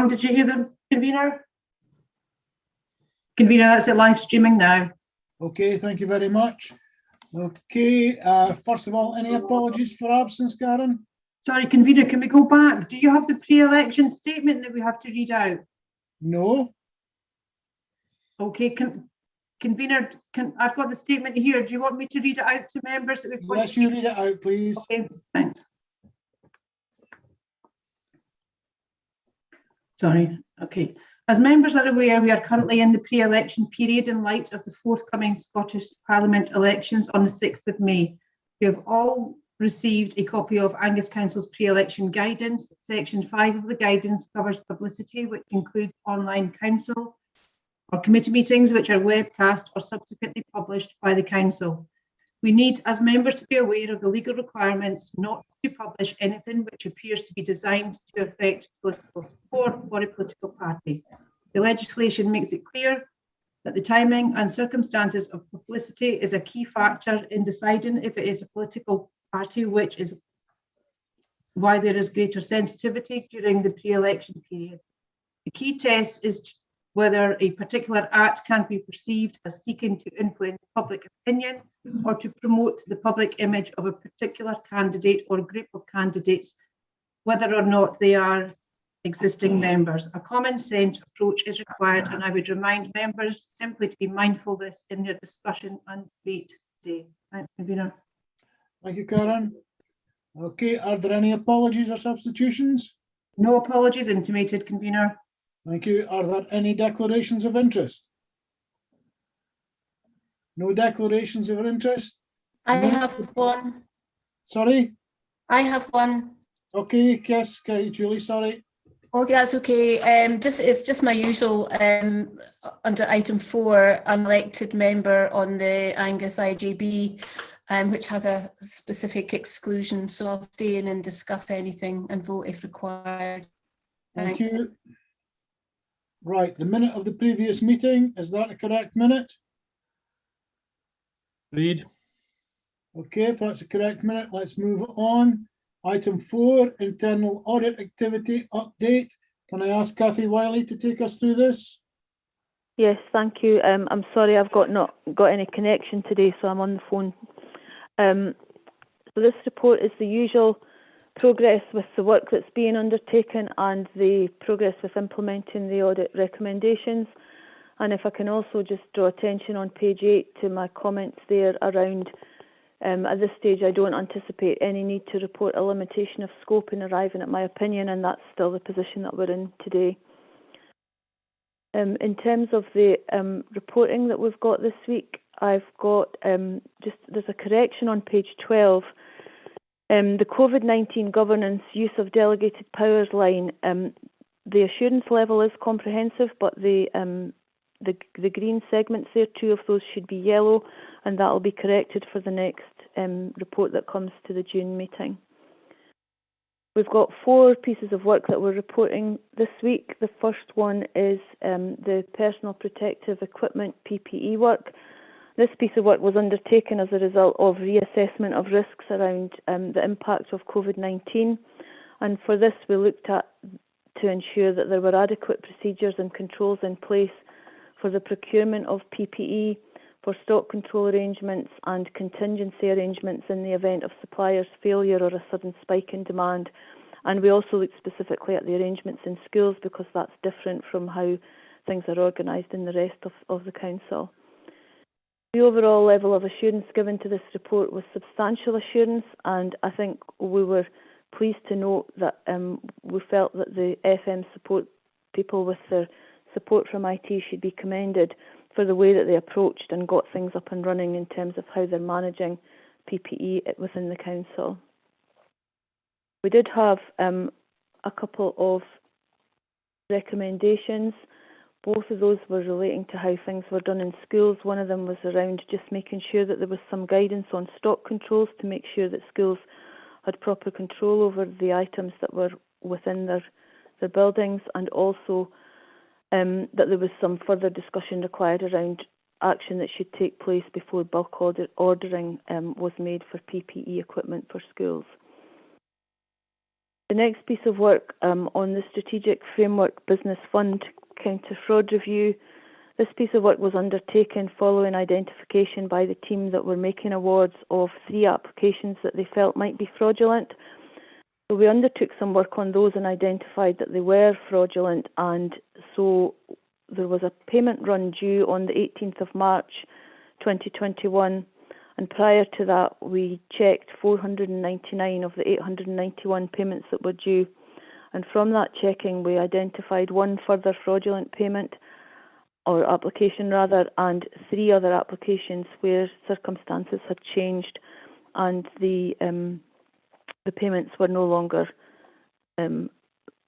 Did you hear the convener? Convener, that's it live streaming now. Okay, thank you very much. Okay, first of all, any apologies for absence, Karen? Sorry, convener, can we go back? Do you have the pre-election statement that we have to read out? No. Okay, convener, I've got the statement here. Do you want me to read it out to members? That we've got? Yes, you read it out, please. Okay, thanks. Sorry, okay. As members are aware, we are currently in the pre-election period in light of the forthcoming Scottish Parliament elections on the 6th of May. We have all received a copy of Angus Council's pre-election guidance. Section 5 of the guidance covers publicity, which includes online council or committee meetings, which are webcast or subsequently published by the council. We need, as members, to be aware of the legal requirements not to publish anything which appears to be designed to affect political support for a political party. The legislation makes it clear that the timing and circumstances of publicity is a key factor in deciding if it is a political party, which is why there is greater sensitivity during the pre-election period. The key test is whether a particular act can be perceived as seeking to influence public opinion or to promote the public image of a particular candidate or group of candidates, whether or not they are existing members. A common sense approach is required, and I would remind members simply to be mindful of this in their discussion and debate today. Thanks, convener. Thank you, Karen. Okay, are there any apologies or substitutions? No apologies intimated, convener. Thank you. Are there any declarations of interest? No declarations of interest? I have one. Sorry? I have one. Okay, yes, okay, Julie, sorry. Okay, that's okay. It's just my usual under item 4, unelected member on the Angus IJB, which has a specific exclusion. So I'll stay in and discuss anything and vote if required. Thank Thanks. you. Right, the minute of the previous meeting, is that a correct minute? Read. Okay, if that's a correct minute, let's move on. Item 4, internal audit activity update. Can I ask Kathy Wiley to take us through this? Yes, thank you. I'm sorry I've not got any connection today, so I'm on the phone. So this report is the usual progress with the work that's being undertaken and the progress with implementing the audit recommendations. And if I can also just draw attention on page 8 to my comments there around at this stage I don't anticipate any need to report a limitation of scope in arriving at my opinion, and that's still the position that we're in today. In terms of the reporting that we've got this week, I've got there's a correction on page 12. The COVID-19 governance use of delegated powers line, the assurance level is comprehensive, but the green segments there, 2 of those should be yellow, and that will be corrected for the next report that comes to the June meeting. We've got 4 pieces of work that we're reporting this week. The first one is the personal protective equipment PPE work. This piece of work was undertaken as a result of reassessment of risks around the impact of COVID-19, and for this we looked at to ensure that there were adequate procedures and controls in place for the procurement of PPE, for stock control arrangements and contingency arrangements in the event of suppliers' failure or a sudden spike in demand. And we also looked specifically at the arrangements in schools because that's different from how things are organised in the rest of the council. The overall level of assurance given to this report was substantial assurance, and I think we were pleased to note that we felt that the FM support people with their support from IT should be commended for the way that they approached and got things up and running in terms of how they're managing PPE within the council. We did have a couple of recommendations. Both of those were relating to how things were done in schools. One of them was around just making sure that there was some guidance on stock controls to make sure that schools had proper control over the items that were within their buildings, and also that there was some further discussion required around action that should take place before bulk ordering was made for PPE equipment for schools. The next piece of work on the Strategic Framework Business Fund Counter Fraud Review. This piece of work was undertaken following identification by the team that were making awards of 3 applications that they felt might be fraudulent. So we undertook some work on those and identified that they were fraudulent, and so there was a payment run due on the 18th of March 2021, and prior to that we checked 499 of the 891 payments that were due, and from that checking we identified 1 further fraudulent payment, or application rather, and 3 other applications where circumstances had changed and the payments were no longer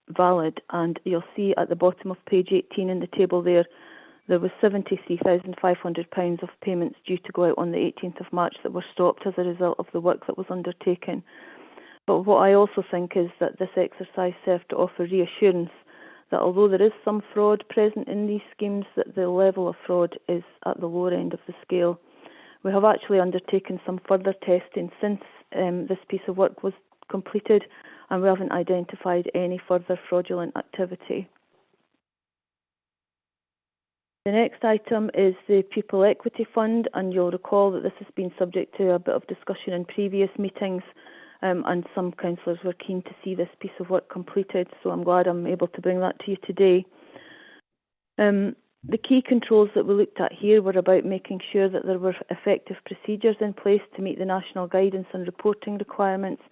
valid. And you'll see at the bottom of page 18 in the table there was £73,500 of payments due to go out on the 18th of March that were stopped as a result of the work that was undertaken. But what I also think is that this exercise served to offer reassurance that although there is some fraud present in these schemes, that the level of fraud is at the lower end of the scale. We have actually undertaken some further testing since this piece of work was completed, and we haven't identified any further fraudulent activity. The next item is the Pupil Equity Fund, and you'll recall that this has been subject to a bit of discussion in previous meetings, and some councillors were keen to see this piece of work completed, so I'm glad I'm able to bring that to you today. The key controls that we looked at here were about making sure that there were effective procedures in place to meet the national guidance and reporting requirements,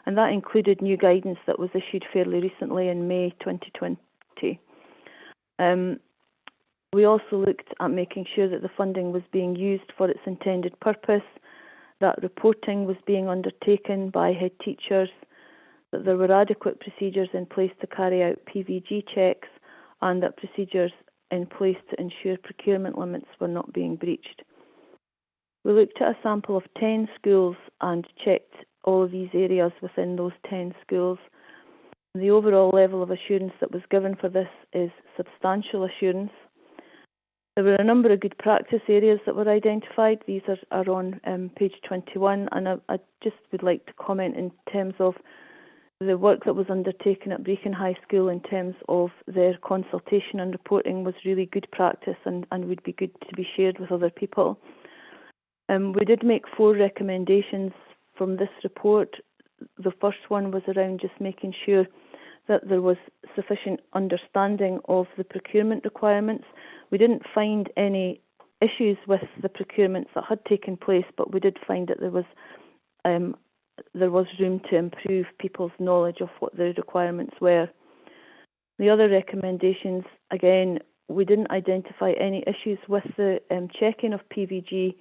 and that included new guidance that was issued fairly recently in May 2020. We also looked at making sure that the funding was being used for its intended purpose, that reporting was being undertaken by head teachers, that there were adequate procedures in place to carry out PVG checks, and that procedures in place to ensure procurement limits were not being breached. We looked at a sample of 10 schools and checked all of these areas within those 10 schools. The overall level of assurance that was given for this is substantial assurance. There were a number of good practice areas that were identified. These are on page 21, and I just would like to comment in terms of the work that was undertaken at Brecon High School in terms of their consultation and reporting was really good practice and would be good to be shared with other people. We did make 4 recommendations from this report. The first one was around just making sure that there was sufficient understanding of the procurement requirements. We didn't find any issues with the procurements that had taken place, but we did find that there was room to improve people's knowledge of what the requirements were. The other recommendations, again, we didn't identify any issues with the checking of PVG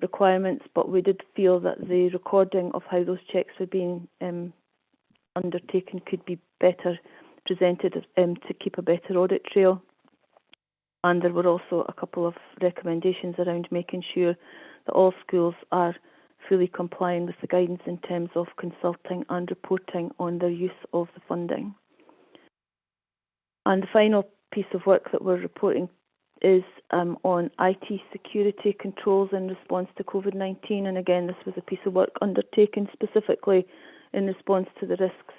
requirements, but we did feel that the recording of how those checks were being undertaken could be better presented to keep a better audit trail. And there were also a couple of recommendations around making sure that all schools are fully complying with the guidance in terms of consulting and reporting on their use of the funding. And the final piece of work that we're reporting is on IT security controls in response to COVID-19. And again, this was a piece of work undertaken specifically in response to the risks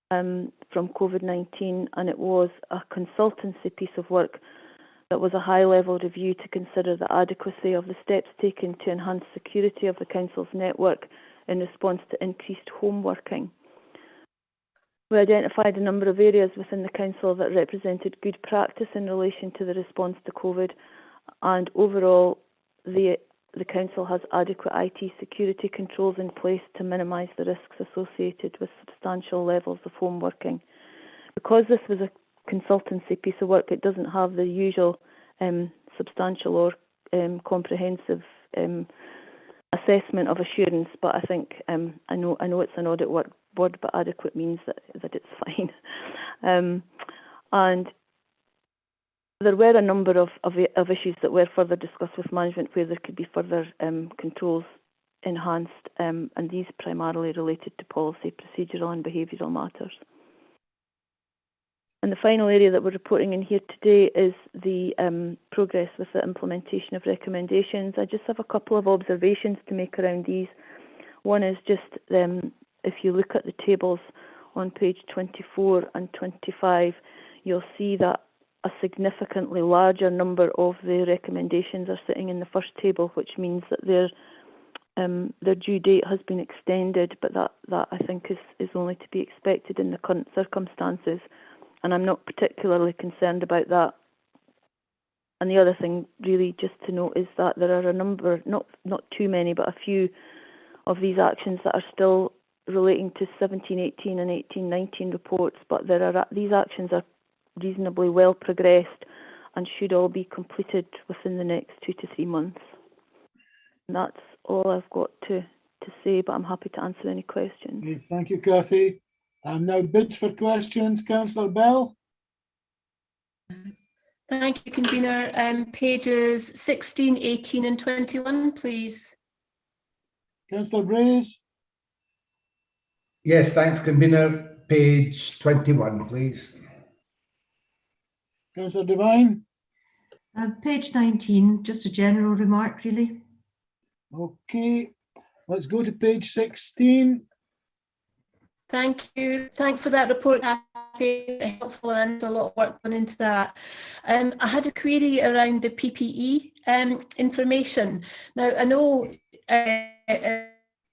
from COVID-19, and it was a consultancy piece of work that was a high-level review to consider the adequacy of the steps taken to enhance security of the Council's network in response to increased home working. We identified a number of areas within the Council that represented good practice in relation to the response to COVID, and overall the Council has adequate IT security controls in place to minimise the risks associated with substantial levels of home working. Because this was a consultancy piece of work, it doesn't have the usual substantial or comprehensive assessment of assurance, but I think I know it's an audit word, but adequate means that it's fine. And there were a number of issues that were further discussed with management where there could be further controls enhanced, and these primarily related to policy, procedural and behavioural matters. And the final area that we're reporting in here today is the progress with the implementation of recommendations. I just have a couple of observations to make around these. One is just if you look at the tables on page 24 and 25, you'll see that a significantly larger number of the recommendations are sitting in the first table, which means that their due date has been extended, but that I think is only to be expected in the current circumstances, and I'm not particularly concerned about that. And the other thing really just to note is that there are a number, not too many, but a few of these actions that are still relating to 17-18 and 18-19 reports, but these actions are reasonably well progressed and should all be completed within the next 2 to 3 months. And that's all I've got to say, but I'm happy to answer any questions. Okay, thank you, Cathy. Now bids for questions. Councillor Bell. Thank you, convener. Pages 16, 18 and 21, please. Councillor Brays. Yes, thanks, convener. Page 21, please. Councillor Devine. Page 19, just a general remark, really. Okay, let's go to page 16. Thank you. Thanks for that report, Cathy. Helpful, and a lot of work gone into that. I had a query around the PPE information. Now, I know at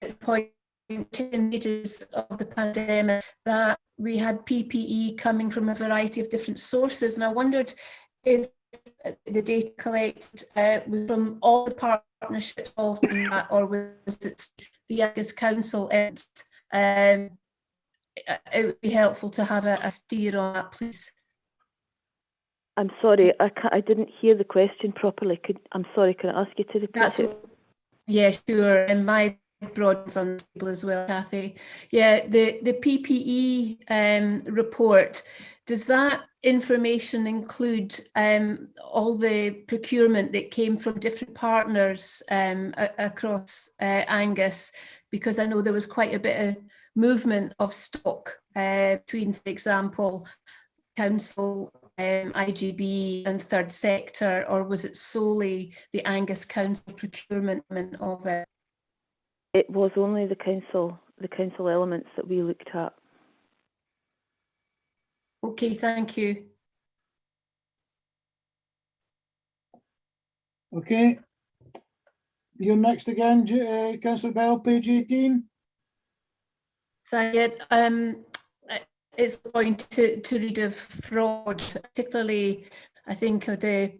the point in stages of the pandemic that we had PPE coming from a variety of different sources, and I wondered if the data collected was from all the partnerships involved in that, or was it the Angus Council? It would be helpful to have a steer on that, please. I'm sorry, I didn't hear the question properly. I'm sorry, can I ask you to repeat it? Yeah, sure. And my broadband's unstable as well, Cathy. Yeah, the PPE report, does that information include all the procurement that came from different partners across Angus? Because I know there was quite a bit of movement of stock between, for example, council, IGB and third sector, or was it solely the Angus Council procurement of it? It was only the council elements that we looked at. Okay, thank you. Okay. You're next again, Councillor Bell, page 18. Thank you. It's going to read of fraud, particularly I think of the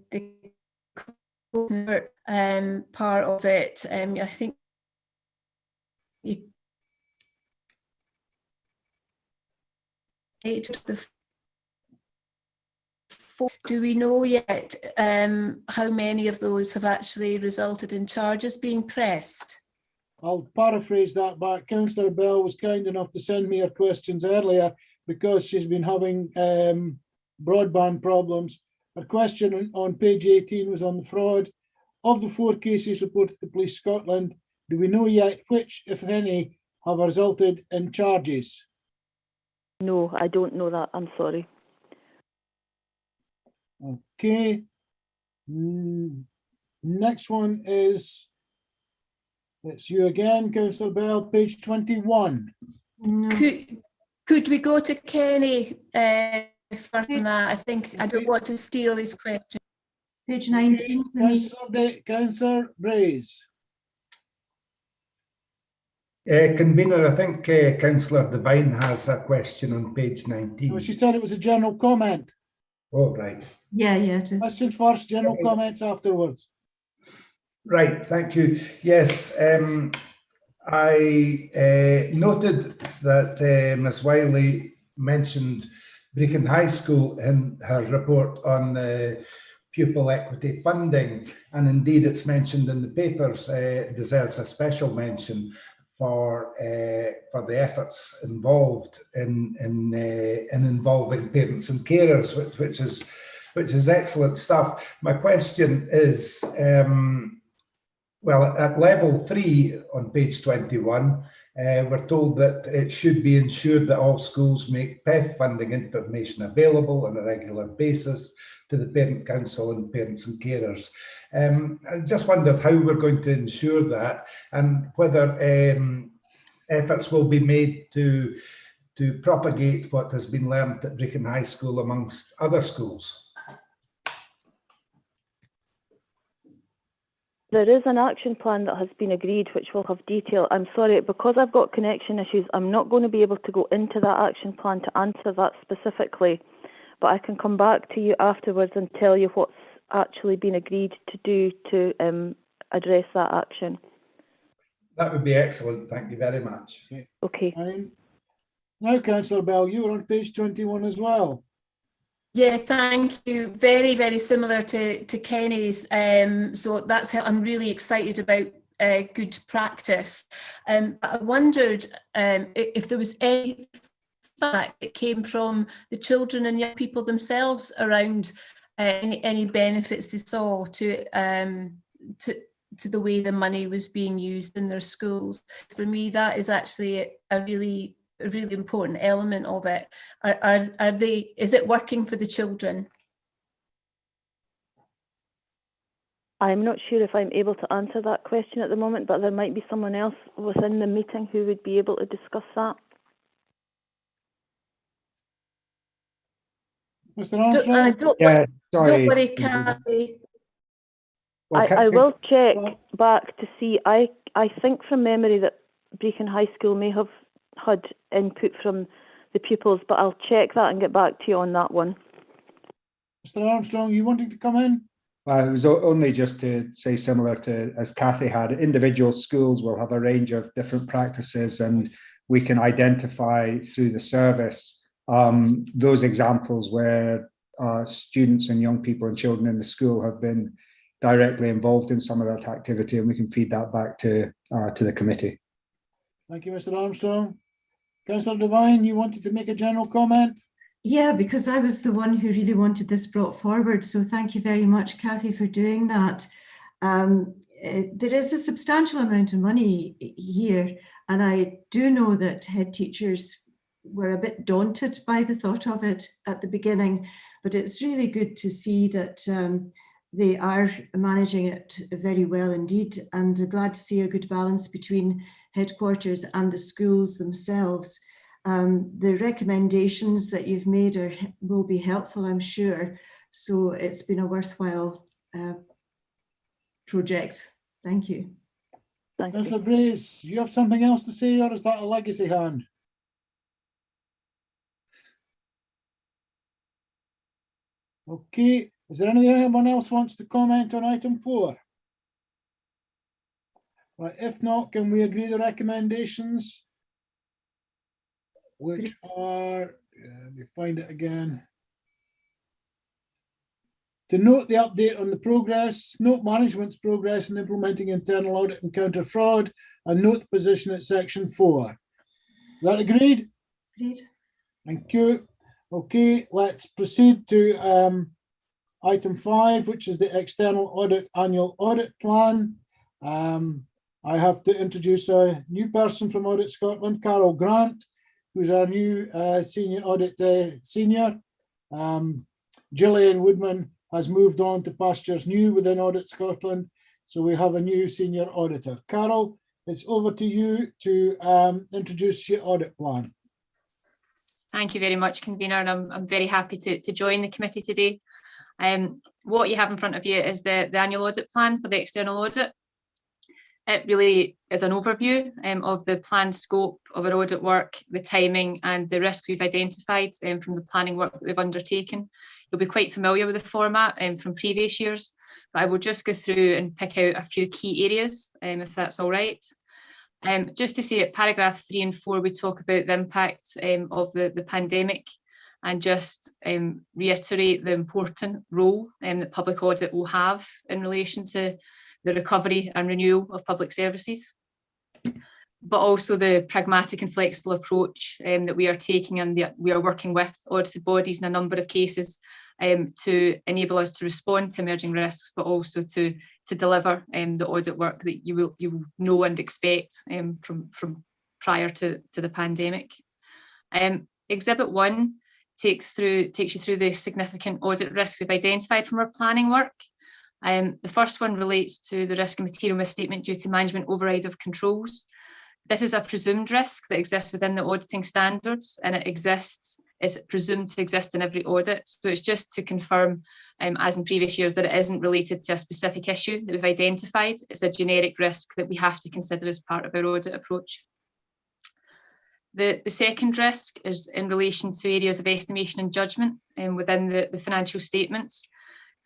part of it. I think do we know yet how many of those have actually resulted in charges being pressed? I'll paraphrase that back. Councillor Bell was kind enough to send me her questions earlier because she's been having broadband problems. Her question on page 18 was on the fraud. Of the 4 cases reported to Police Scotland, do we know yet which, if any, have resulted in charges? No, I don't know that. I'm sorry. Okay. Next one is, it's you again, Councillor Bell, page 21. No. Could we go to Kenny first on that? I think I don't want to steal his question. Page 19 for me. Councillor Brays. Convener, I think Councillor Devine has a question on page 19. Well, she said it was a general comment. Oh, right. Yeah, it is. Questions first, general comments afterwards. Right, thank you. Yes, I noted that Ms Wiley mentioned Brecon High School in her report on the pupil equity funding, and indeed it's mentioned in the papers. Deserves a special mention for the efforts involved in involving parents and carers, which is excellent stuff. My question is, well, at level 3 on page 21, we're told that it should be ensured that all schools make PEF funding information available on a regular basis to the Parent Council and parents and carers. I just wondered how we're going to ensure that, and whether efforts will be made to to propagate what has been learnt at Brecon High School amongst other schools? There is an action plan that has been agreed, which will have detail. I'm sorry, because I've got connection issues, I'm not going to be able to go into that action plan to answer that specifically, but I can come back to you afterwards and tell you what's actually been agreed to do to address that action. That would be excellent. Thank you very much. Okay. Fine. Now, Councillor Bell, you were on page 21 as well. Yeah, thank you. Very, very similar to Kenny's. So that's how I'm really excited about good practice. I wondered if there was any feedback that came from the children and young people themselves around any benefits they saw to the way the money was being used in their schools. For me, that is actually a really important element of it. Is it working for the children? I'm not sure if I'm able to answer that question at the moment, but there might be someone else within the meeting who would be able to discuss that. Mr. Armstrong? Yeah, sorry. Don't worry, Kathy. Well, I will check back to see. I think from memory that Brecon High School may have had input from the pupils, but I'll check that and get back to you on that one. Mr. Armstrong, you wanting to come in? Well, it was only just to say, similar to as Kathy had, individual schools will have a range of different practices, and we can identify through the service those examples where students and young people and children in the school have been directly involved in some of that activity, and we can feed that back to the committee. Thank you, Mr. Armstrong. Councillor Devine, you wanted to make a general comment? Yeah, because I was the one who really wanted this brought forward. So thank you very much, Kathy, for doing that. There is a substantial amount of money here, and I do know that head teachers were a bit daunted by the thought of it at the beginning, but it's really good to see that they are managing it very well indeed, and glad to see a good balance between headquarters and the schools themselves. The recommendations that you've made will be helpful, I'm sure. So it's been a worthwhile project. Thank you. Thank Councillor you. Brace, you have something else to say, or is that a legacy hand? Okay, is there anyone else wants to comment on item 4? Right, if not, can we agree the recommendations? Which are, let me find it again. To note the update on the progress, note management's progress in implementing internal audit and counter fraud, and note the position at section 4. Is that agreed? Agreed. Thank you. Okay, let's proceed to item 5, which is the external audit annual audit plan. I have to introduce a new person from Audit Scotland, Carol Grant, who's our new senior audit senior. Gillian Woodman has moved on to pastures new within Audit Scotland, so we have a new senior auditor. Carol, it's over to you to introduce your audit plan. Thank you very much, convener, and I'm very happy to join the committee today. What you have in front of you is the annual audit plan for the external audit. It really is an overview of the planned scope of our audit work, the timing and the risk we've identified from the planning work that we've undertaken. You'll be quite familiar with the format from previous years, but I will just go through and pick out a few key areas, if that's all right. Just to say at paragraph 3 and 4, we talk about the impact of the pandemic, and just reiterate the important role that public audit will have in relation to the recovery and renewal of public services, but also the pragmatic and flexible approach that we are taking, and we are working with audited bodies in a number of cases to enable us to respond to emerging risks, but also to deliver the audit work that you will know and expect from prior to the pandemic. Exhibit 1 takes you through the significant audit risk we've identified from our planning work. The first one relates to the risk and material misstatement due to management override of controls. This is a presumed risk that exists within the auditing standards, and it's presumed to exist in every audit. So it's just to confirm, as in previous years, that it isn't related to a specific issue that we've identified. It's a generic risk that we have to consider as part of our audit approach. The second risk is in relation to areas of estimation and judgment within the financial statements.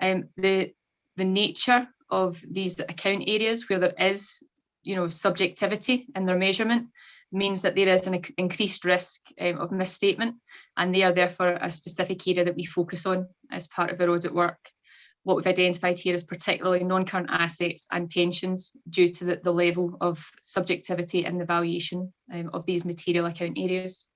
The nature of these account areas where there is subjectivity in their measurement means that there is an increased risk of misstatement, and they are therefore a specific area that we focus on as part of our audit work. What we've identified here is particularly non-current assets and pensions due to the level of subjectivity in the valuation of these material account areas.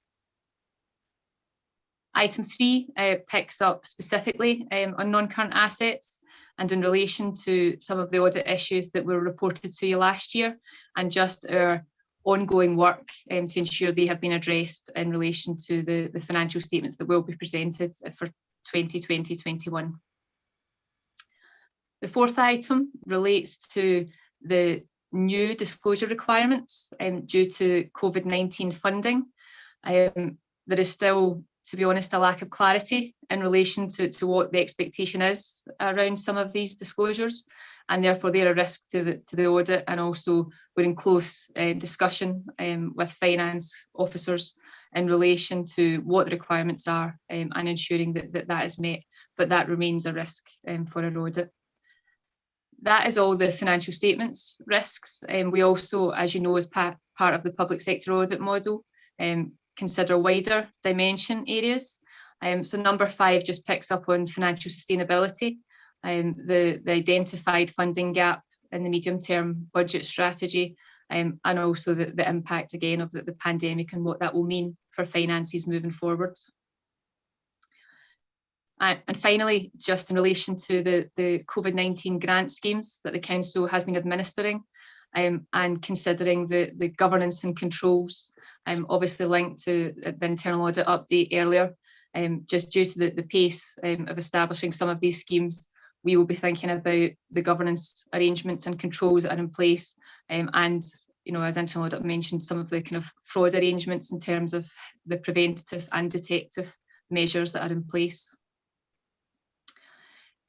Item 3 picks up specifically on non-current assets and in relation to some of the audit issues that were reported to you last year, and just our ongoing work to ensure they have been addressed in relation to the financial statements that will be presented for 2020-21. The fourth item relates to the new disclosure requirements due to COVID-19 funding. There is still, to be honest, a lack of clarity in relation to what the expectation is around some of these disclosures, and therefore they're a risk to the audit, and also we're in close discussion with finance officers in relation to what the requirements are and ensuring that is met, but that remains a risk for our audit. That is all the financial statements risks. We also, as you know, as part of the public sector audit model, consider wider dimension areas. So number 5 just picks up on financial sustainability, the identified funding gap in the medium-term budget strategy, and also the impact again of the pandemic and what that will mean for finances moving forwards. And finally, just in relation to the COVID-19 grant schemes that the Council has been administering, and considering the governance and controls, obviously linked to the internal audit update earlier, just due to the pace of establishing some of these schemes, we will be thinking about the governance arrangements and controls that are in place, and as internal audit mentioned, some of the kind of fraud arrangements in terms of the preventative and detective measures that are in place.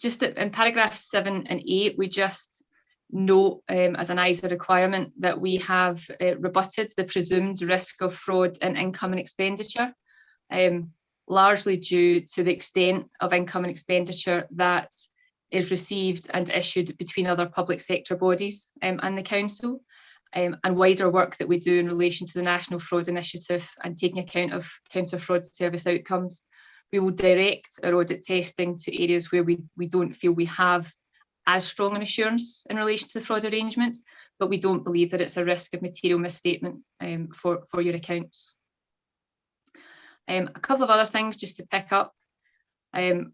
Just in paragraphs 7 and 8, we just note as an ISA requirement that we have rebutted the presumed risk of fraud in income and expenditure, largely due to the extent of income and expenditure that is received and issued between other public sector bodies and the Council, and wider work that we do in relation to the National Fraud Initiative and taking account of counter fraud service outcomes. We will direct our audit testing to areas where we don't feel we have as strong an assurance in relation to the fraud arrangements, but we don't believe that it's a risk of material misstatement for your accounts. A couple of other things just to pick up.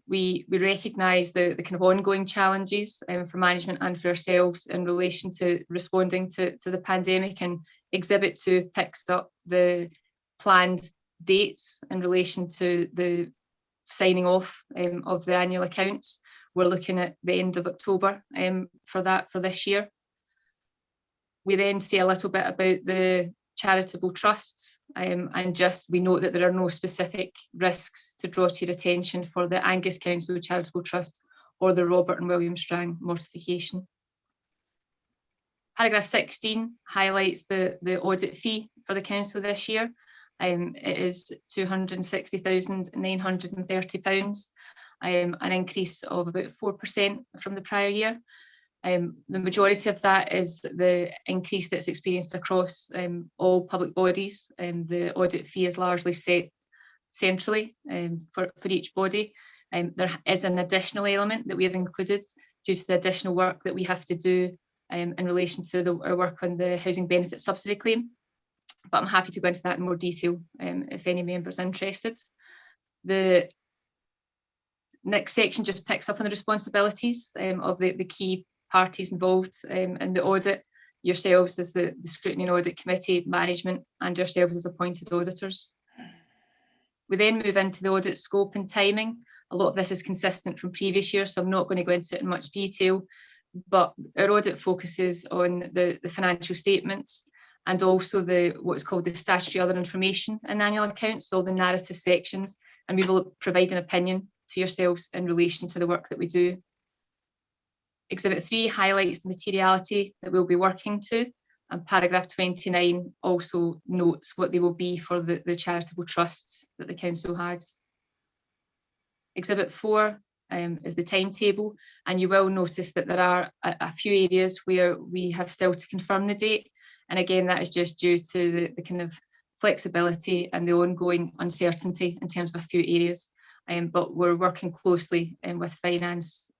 We recognise the kind of ongoing challenges for management and for ourselves in relation to responding to the pandemic, and Exhibit 2 picks up the planned dates in relation to the signing off of the annual accounts. We're looking at the end of October for this year. We then say a little bit about the charitable trusts, and just we note that there are no specific risks to draw to your attention for the Angus Council Charitable Trust or the Robert and William Strang mortification. Paragraph 16 highlights the audit fee for the Council this year. It is £260,930, an increase of about 4% from the prior year. The majority of that is the increase that's experienced across all public bodies. The audit fee is largely set centrally for each body. There is an additional element that we have included due to the additional work that we have to do in relation to our work on the housing benefit subsidy claim. But I'm happy to go into that in more detail if any members are interested. The next section just picks up on the responsibilities of the key parties involved in the audit, yourselves as the Scrutiny Audit Committee, management, and yourselves as appointed auditors. We then move into the audit scope and timing. A lot of this is consistent from previous years, so I'm not going to go into it in much detail, but our audit focuses on the financial statements and also what's called the statutory other information in the annual accounts, so the narrative sections, and we will provide an opinion to yourselves in relation to the work that we do. Exhibit 3 highlights the materiality that we'll be working to, and paragraph 29 also notes what they will be for the charitable trusts that the council has. Exhibit 4 is the timetable, and you will notice that there are a few areas where we have still to confirm the date, and again that is just due to the kind of flexibility and the ongoing uncertainty in terms of a few areas, but we're working closely with finance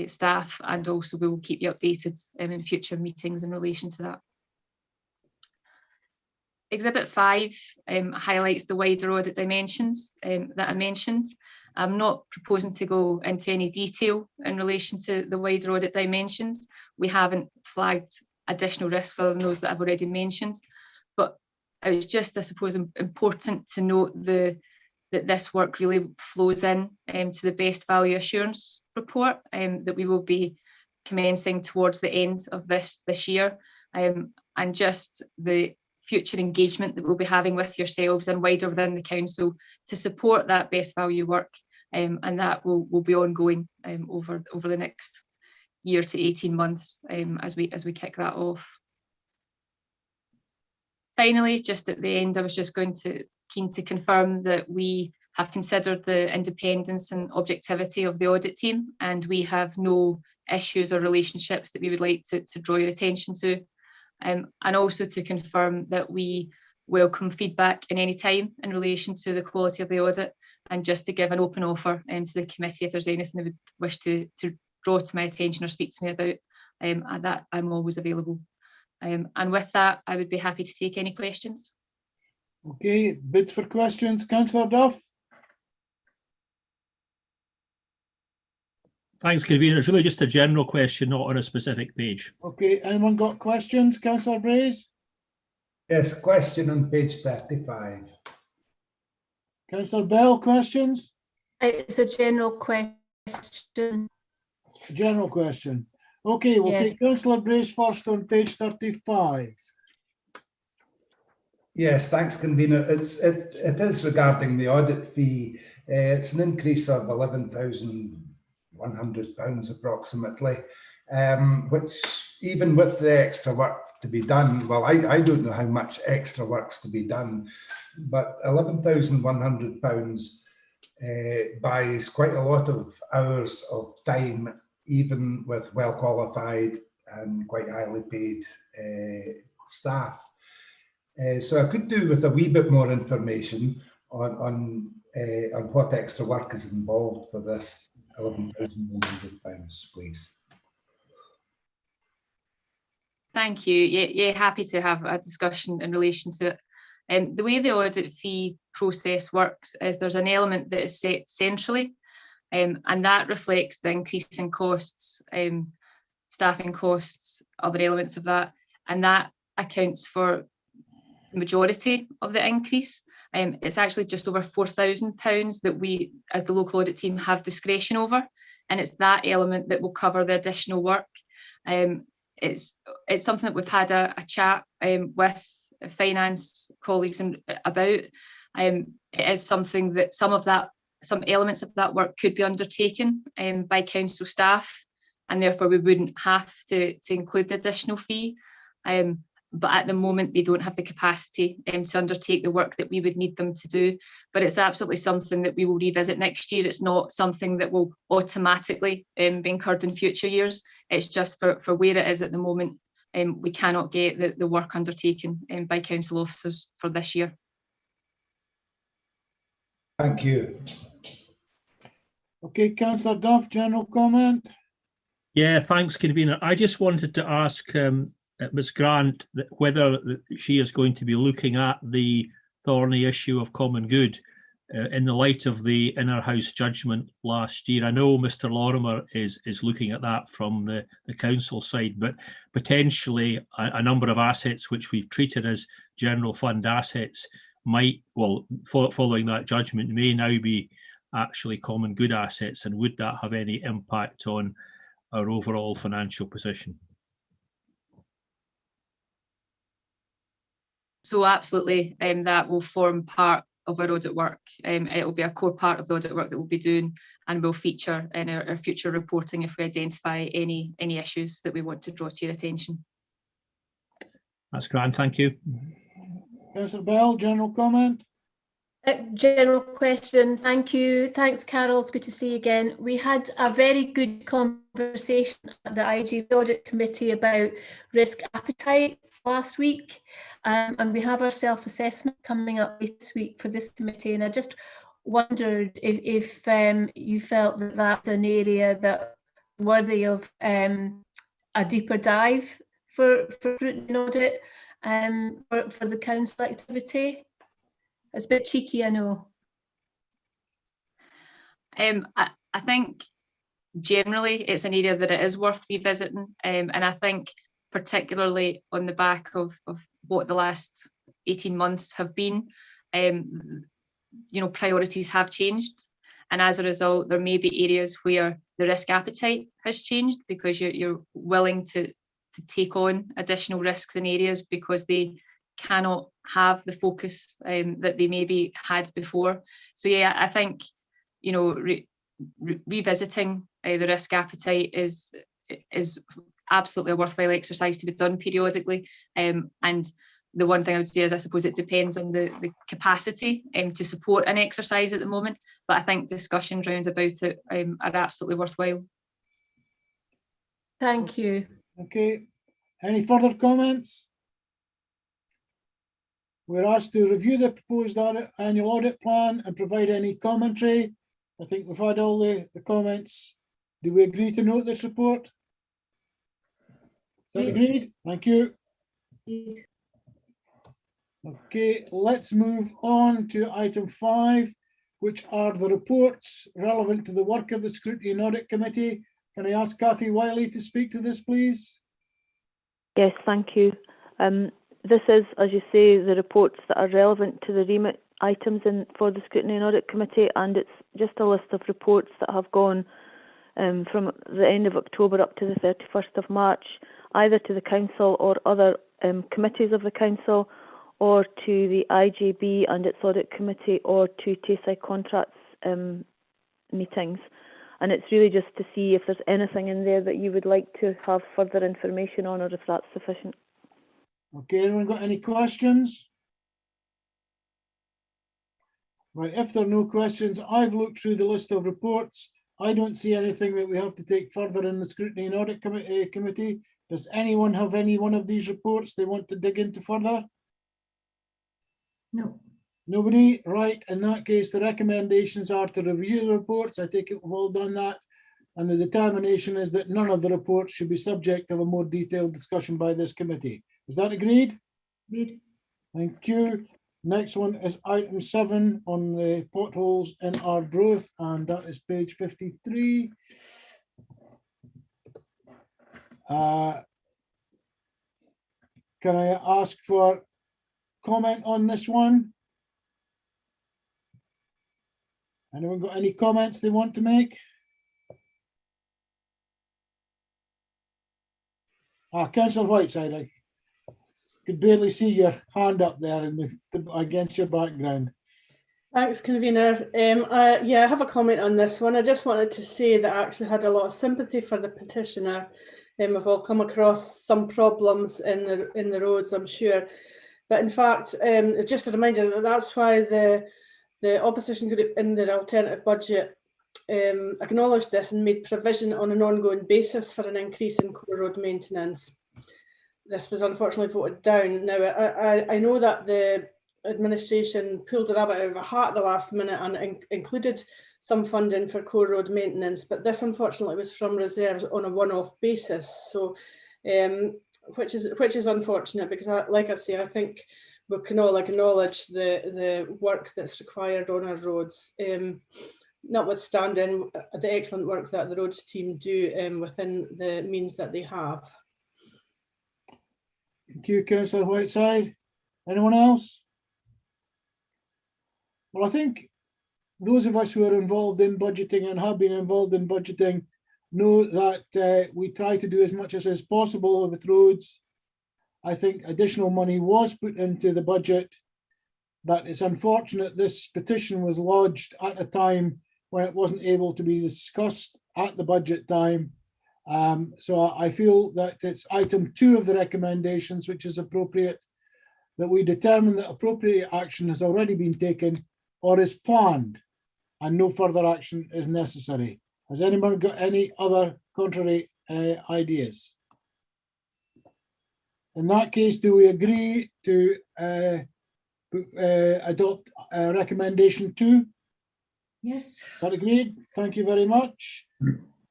staff, and also we will keep you updated in future meetings in relation to that. Exhibit 5 highlights the wider audit dimensions that I mentioned. I'm not proposing to go into any detail in relation to the wider audit dimensions. We haven't flagged additional risks other than those that I've already mentioned, but it was just, I suppose, important to note that this work really flows in to the best value assurance report that we will be commencing towards the end of this year, and just the future engagement that we'll be having with yourselves and wider within the council to support that best value work, and that will be ongoing over the next year to 18 months as we kick that off. Finally, just at the end, I was just keen to confirm that we have considered the independence and objectivity of the audit team, and we have no issues or relationships that we would like to draw your attention to. And also to confirm that we welcome feedback in any time in relation to the quality of the audit, and just to give an open offer to the committee if there's anything they would wish to draw to my attention or speak to me about, that I'm always available. And with that, I would be happy to take any questions. Okay, bids for questions. Councillor Duff. Thanks, Convener. It's really just a general question, not on a specific page. Okay, anyone got questions? Councillor Braze? Yes, a question on page 35. Councillor Bell, questions? It's a general question. General question. Okay, we'll take Councillor Braze first on page 35. Yes, thanks, Convener. It is regarding the audit fee. It's an increase of £11,100 approximately, which, even with the extra work to be done, well, I don't know how much extra work's to be done, but £11,100 buys quite a lot of hours of time, even with well qualified and quite highly paid staff. So I could do with a wee bit more information on what extra work is involved for this £11,100, please. Thank you. Yeah, happy to have a discussion in relation to it. The way the audit fee process works is there's an element that is set centrally, and that reflects the increase in costs, staffing costs, other elements of that, and that accounts for the majority of the increase. It's actually just over £4,000 that we, as the local audit team, have discretion over, and it's that element that will cover the additional work. It's something that we've had a chat with finance colleagues about. It is something that some elements of that work could be undertaken by council staff, and therefore we wouldn't have to include the additional fee. But at the moment they don't have the capacity to undertake the work that we would need them to do. But it's absolutely something that we will revisit next year. It's not something that will automatically be incurred in future years. It's just for where it is at the moment. We cannot get the work undertaken by council officers for this year. Thank you. Okay, Councillor Duff, general comment? Yeah, thanks, Convener. I just wanted to ask Ms Grant whether she is going to be looking at the thorny issue of common good in the light of the inner house judgment last year. I know Mr Lorimer is looking at that from the council side, but potentially a number of assets which we've treated as general fund assets might, well, following that judgment, may now be actually common good assets, and would that have any impact on our overall financial position? So absolutely, that will form part of our audit work. It will be a core part of the audit work that we'll be doing, and will feature in our future reporting if we identify any issues that we want to draw to your attention. That's grand, thank you. Councillor Bell, general comment? General question, thank you. Thanks, Carol, it's good to see you again. We had a very good conversation at the IGB Audit Committee about risk appetite last week, and we have our self-assessment coming up this week for this committee, and I just wondered if you felt that that's an area that worthy of a deeper dive for Scrutiny Audit for the council activity. It's a bit cheeky, I know. I think generally it's an area that it is worth revisiting, and I think particularly on the back of what the last 18 months have been, priorities have changed, and as a result there may be areas where the risk appetite has changed because you're willing to take on additional risks in areas because they cannot have the focus that they maybe had before. So yeah, I think revisiting the risk appetite is absolutely a worthwhile exercise to be done periodically, and the one thing I would say is I suppose it depends on the capacity to support an exercise at the moment, but I think discussions round about it are absolutely worthwhile. Thank you. Okay, any further comments? We're asked to review the proposed annual audit plan and provide any commentary. I think we've had all the comments. Do we agree to note this report? Is that agreed? Thank you. Okay, let's move on to item 5, which are the reports relevant to the work of the Scrutiny and Audit Committee. Can I ask Cathy Wiley to speak to this, please? Yes, thank you. This is, as you say, the reports that are relevant to the remit items for the Scrutiny and Audit Committee, and it's just a list of reports that have gone from the end of October up to the 31st of March, either to the Council or other committees of the Council, or to the IGB and its Audit Committee, or to TASI contracts meetings. And it's really just to see if there's anything in there that you would like to have further information on, or if that's sufficient. Okay, anyone got any questions? Right, if there are no questions, I've looked through the list of reports. I don't see anything that we have to take further in the Scrutiny and Audit Committee. Does anyone have any one of these reports they want to dig into further? No. Nobody? Right, in that case, the recommendations are to review the reports. I take it we've all done that. And the determination is that none of the reports should be subject of a more detailed discussion by this committee. Is that agreed? Agreed. Thank you. Next one is item 7 on the potholes in our growth, and that is page 53. Can I ask for comment on this one? Anyone got any comments they want to make? Councillor Whiteside, I could barely see your hand up there against your background. Thanks, convener. Yeah, I have a comment on this one. I just wanted to say that I actually had a lot of sympathy for the petitioner. We've all come across some problems in the roads, I'm sure. But in fact, just a reminder that that's why the opposition group in their alternative budget acknowledged this and made provision on an ongoing basis for an increase in core road maintenance. This was unfortunately voted down. Now, I know that the administration pulled a rabbit out of a hat at the last minute and included some funding for core road maintenance, but this unfortunately was from reserves on a one-off basis. So, which is unfortunate, because like I say, I think we can all acknowledge the work that's required on our roads, notwithstanding the excellent work that the roads team do within the means that they have. Thank you, Councillor Whiteside. Anyone else? Well, I think those of us who are involved in budgeting and have been involved in budgeting know that we try to do as much as is possible with roads. I think additional money was put into the budget. That it's unfortunate this petition was lodged at a time when it wasn't able to be discussed at the budget time. So I feel that it's item 2 of the recommendations, which is appropriate, that we determine that appropriate action has already been taken or is planned and no further action is necessary. Has anyone got any other contrary ideas? In that case, do we agree to adopt recommendation 2? Yes. That agreed? Thank you very much.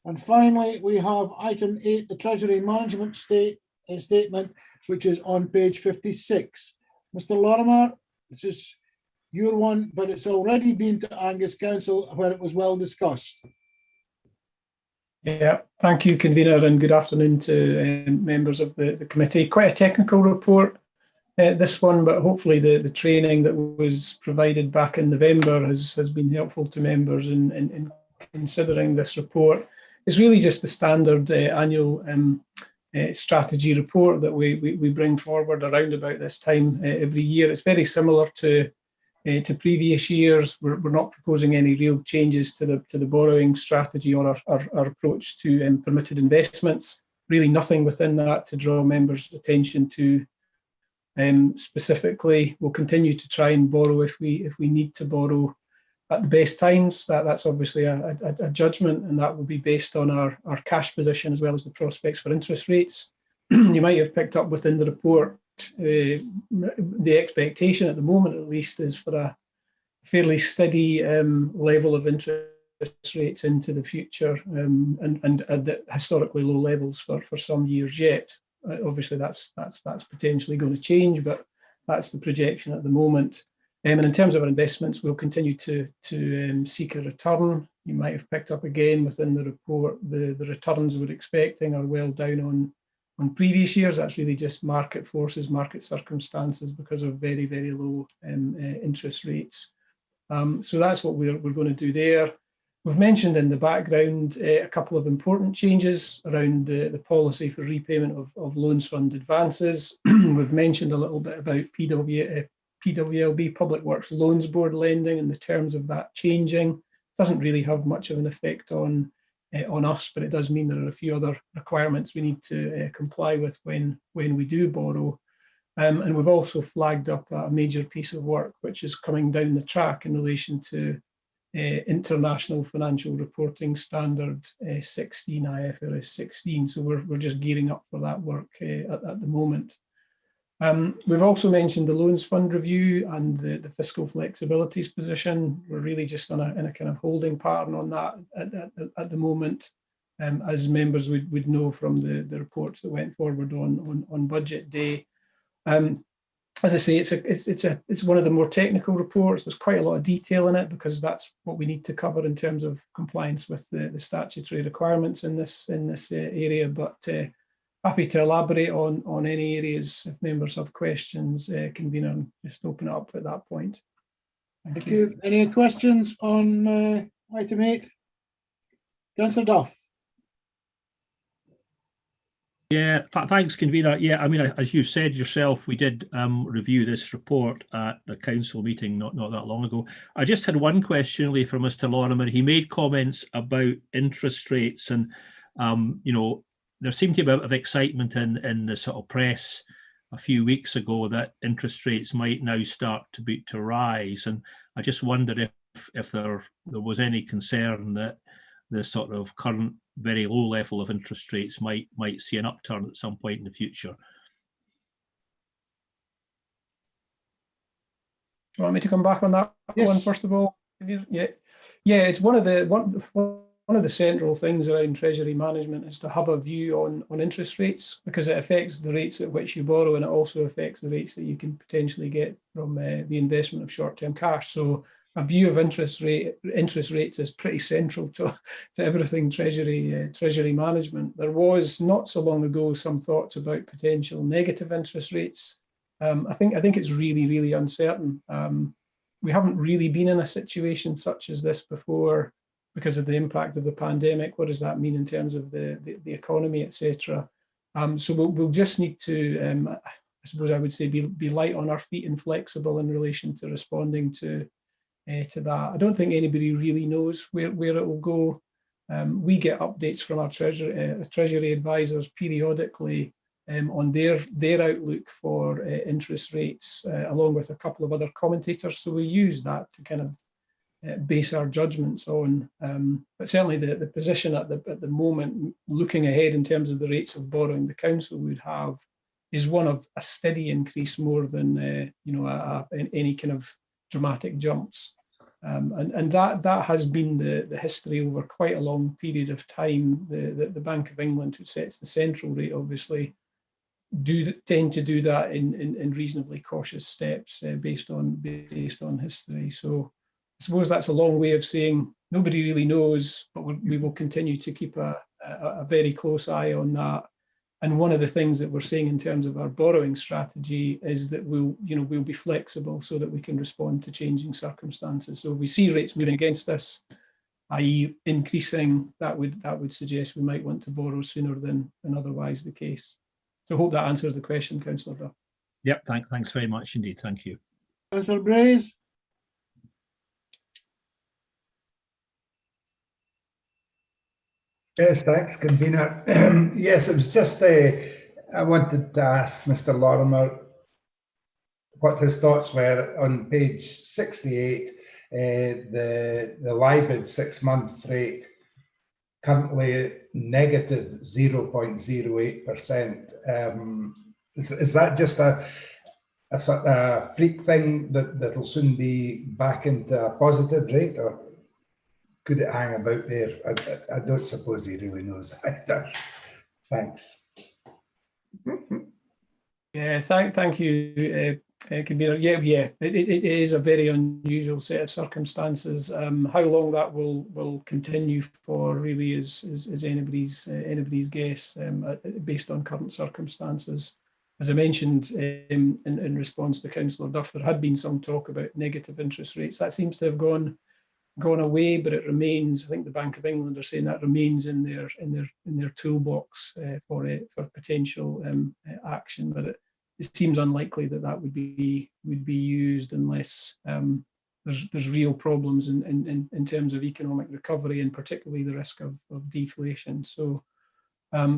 And finally, we have item 8, the Treasury Management Statement, which is on page 56. Mr. Lorimer, this is your one, but it's already been to Angus Council where it was well discussed. Yeah, thank you, convener, and good afternoon to members of the committee. Quite a technical report, this one, but hopefully the training that was provided back in November has been helpful to members in considering this report. It's really just the standard annual strategy report that we bring forward around about this time every year. It's very similar to previous years. We're not proposing any real changes to the borrowing strategy or our approach to permitted investments. Really nothing within that to draw members' attention to. Specifically, we'll continue to try and borrow if we need to borrow at the best times. That's obviously a judgment, and that will be based on our cash position as well as the prospects for interest rates. You might have picked up within the report, the expectation at the moment at least is for a fairly steady level of interest rates into the future, and at historically low levels for some years yet. Obviously that's potentially going to change, but that's the projection at the moment. And in terms of our investments, we'll continue to seek a return. You might have picked up again within the report, the returns we're expecting are well down on previous years. That's really just market forces, market circumstances because of very, very low interest rates. So that's what we're going to do there. We've mentioned in the background a couple of important changes around the policy for repayment of loans fund advances. We've mentioned a little bit about PWLB, Public Works Loans Board lending, and the terms of that changing. Doesn't really have much of an effect on us, but it does mean there are a few other requirements we need to comply with when we do borrow. And we've also flagged up a major piece of work which is coming down the track in relation to International Financial Reporting Standard 16, IFRS 16. So we're just gearing up for that work at the moment. We've also mentioned the loans fund review and the fiscal flexibilities position. We're really just in a kind of holding pattern on that at the moment, as members would know from the reports that went forward on budget day. As I say, it's one of the more technical reports. There's quite a lot of detail in it because that's what we need to cover in terms of compliance with the statutory requirements in this area. But happy to elaborate on any areas if members have questions. Convener, and just open it up at that point. Thank you. Any questions on item 8? Councillor Duff. Yeah, thanks, convener. Yeah, I mean, as you said yourself, we did review this report at the council meeting not that long ago. I just had one question really for Mr. Lorimer. He made comments about interest rates, and there seemed to be a bit of excitement in the sort of press a few weeks ago that interest rates might now start to rise, and I just wondered if there was any concern that the sort of current very low level of interest rates might see an upturn at some point in the future. Do you want me to come back on that one first of all? Yeah, it's one of the central things around Treasury management is to have a view on interest rates, because it affects the rates at which you borrow, and it also affects the rates that you can potentially get from the investment of short-term cash. So a view of interest rates is pretty central to everything Treasury management. There was not so long ago some thoughts about potential negative interest rates. I think it's really uncertain. We haven't really been in a situation such as this before because of the impact of the pandemic. What does that mean in terms of the economy, etc.? So we'll just need to suppose I would say be light on our feet and flexible in relation to responding to that. I don't think anybody really knows where it will go. We get updates from our treasury advisors periodically on their outlook for interest rates, along with a couple of other commentators. So we use that to kind of base our judgments on. But certainly the position at the moment, looking ahead in terms of the rates of borrowing the council would have, is one of a steady increase more than any kind of dramatic jumps. And that has been the history over quite a long period of time. The Bank of England, who sets the central rate, obviously tend to do that in reasonably cautious steps based on history. So I suppose that's a long way of saying nobody really knows, but we will continue to keep a very close eye on that. And one of the things that we're seeing in terms of our borrowing strategy is that we'll be flexible so that we can respond to changing circumstances. So if we see rates moving against us, i.e. increasing, that would suggest we might want to borrow sooner than otherwise the case. So I hope that answers the question, Councillor Duff. Yep, thanks very much indeed. Thank you. Councillor Brays. Yes, thanks, convener. Yes, it was just I wanted to ask Mr. Lorimer what his thoughts were on page 68, the LIBOR 6-month rate currently negative 0.08%. Is that just a sort of freak thing that'll soon be back into a positive rate, or could it hang about there? I don't suppose he really knows either. Thanks. Yeah, thank you, convener. Yeah, it is a very unusual set of circumstances. How long that will continue for really is anybody's guess, based on current circumstances. As I mentioned in response to Councillor Duff, there had been some talk about negative interest rates. That seems to have gone away, but it remains. I think the Bank of England are saying that remains in their toolbox for potential action, but it seems unlikely that would be used unless there's real problems in terms of economic recovery, and particularly the risk of deflation. So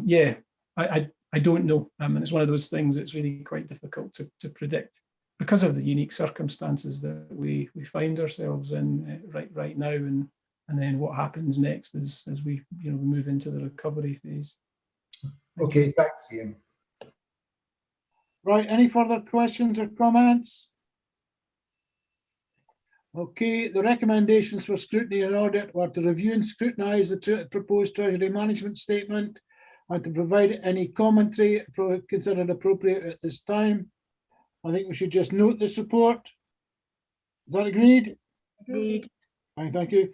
yeah, I don't know, and it's one of those things that's really quite difficult to predict, because of the unique circumstances that we find ourselves in right now, and then what happens next as we move into the recovery phase. Okay, thanks, Ian. Right, any further questions or comments? Okay, the recommendations for scrutiny and audit were to review and scrutinise the proposed Treasury Management Statement and to provide any commentary considered appropriate at this time. I think we should just note this report. Is that agreed? Agreed. Thank you.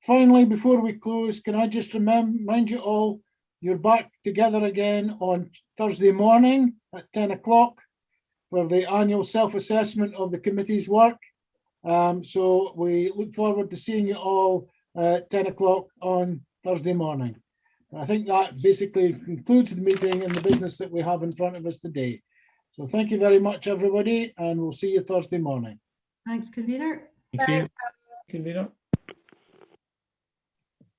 Finally, before we close, can I just remind you all, you're back together again on Thursday morning at 10 o'clock for the annual self-assessment of the committee's work. So we look forward to seeing you all at 10 o'clock on Thursday morning. I think that basically concludes the meeting and the business that we have in front of us today. So thank you very much, everybody, and we'll see you Thursday morning. Thanks, convener. Thank you. Convener.